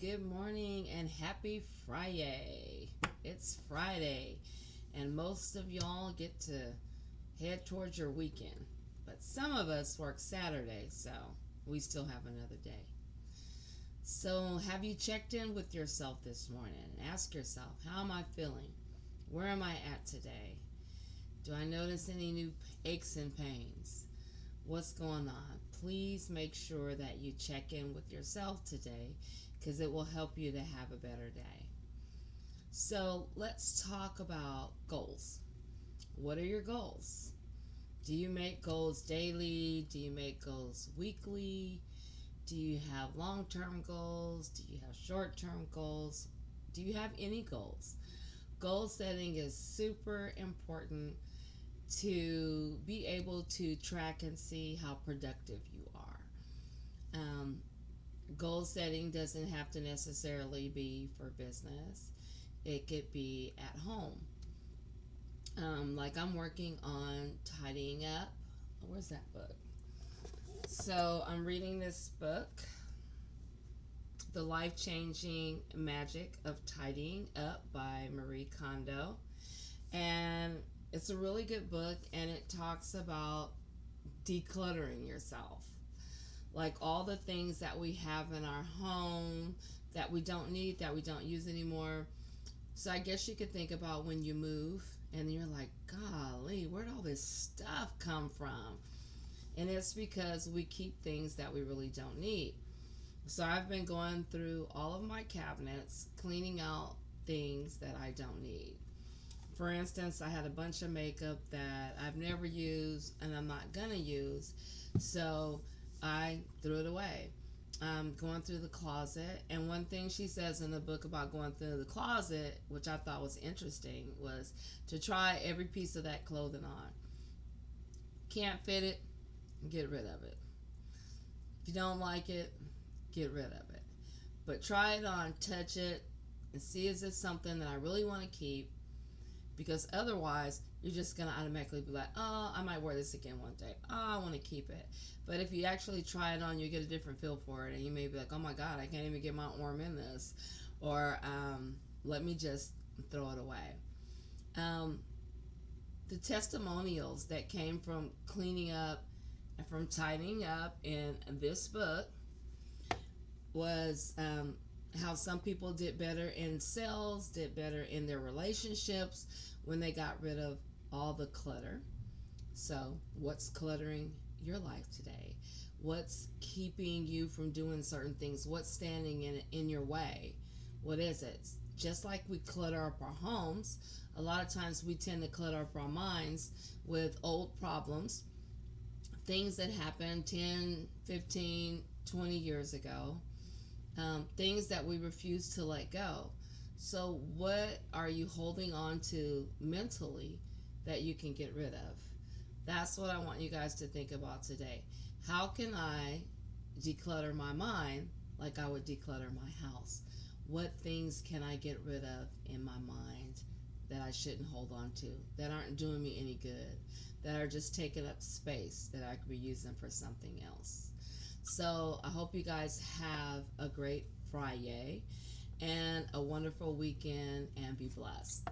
good morning, and happy Friday. It's Friday, and most of y'all get to head towards your weekend. But some of us work Saturday, so we still have another day. So, have you checked in with yourself this morning and ask yourself, how am I feeling? Where am I at today? Do I notice any new aches and pains? What's going on? Please make sure that you check in with yourself today because it will help you to have a better day. So let's talk about goals. What are your goals? Do you make goals daily? Do you make goals weekly? Do you have long-term goals? Do you have short-term goals? Do you have any goals? Goal setting is super important to be able to track and see how productive you are. Um, Goal setting doesn't have to necessarily be for business. It could be at home. Like I'm working on tidying up. Where's that book? So I'm reading this book, The Life-Changing Magic of Tidying Up by Marie Kondo. And it's a really good book, and it talks about decluttering yourself. Like all the things that we have in our home that we don't need, that we don't use anymore. So I guess you could think about when you move and you're like, golly, where'd all this stuff come from? And it's because we keep things that we really don't need. So I've been going through all of my cabinets, cleaning out things that I don't need. For instance, I had a bunch of makeup that I've never used and I'm not gonna use, so I threw it away. Going through the closet, and one thing she says in the book about going through the closet, which I thought was interesting, was to try every piece of that clothing on. Can't fit it, get rid of it. If you don't like it, get rid of it. But try it on, touch it, and see is it something that I really want to keep, because otherwise you're just going to automatically be like, oh, I might wear this again one day. Oh, I want to keep it. But if you actually try it on, you get a different feel for it, and you may be like, oh my God, I can't even get my arm in this, or let me just throw it away. The testimonials that came from cleaning up and from tidying up in this book was how some people did better in sales, did better in their relationships when they got rid of all the clutter. So, what's cluttering your life today? What's keeping you from doing certain things? What's standing in your way? What is it? Just like we clutter up our homes, a lot of times we tend to clutter up our minds with old problems, things that happened 10, 15, 20 years ago. Things that we refuse to let go. So, what are you holding on to mentally that you can get rid of? That's what I want you guys to think about today. How can I declutter my mind like I would declutter my house? What things can I get rid of in my mind that I shouldn't hold on to, that aren't doing me any good, that are just taking up space that I could be using for something else? So I hope you guys have a great Friday and a wonderful weekend, and be blessed.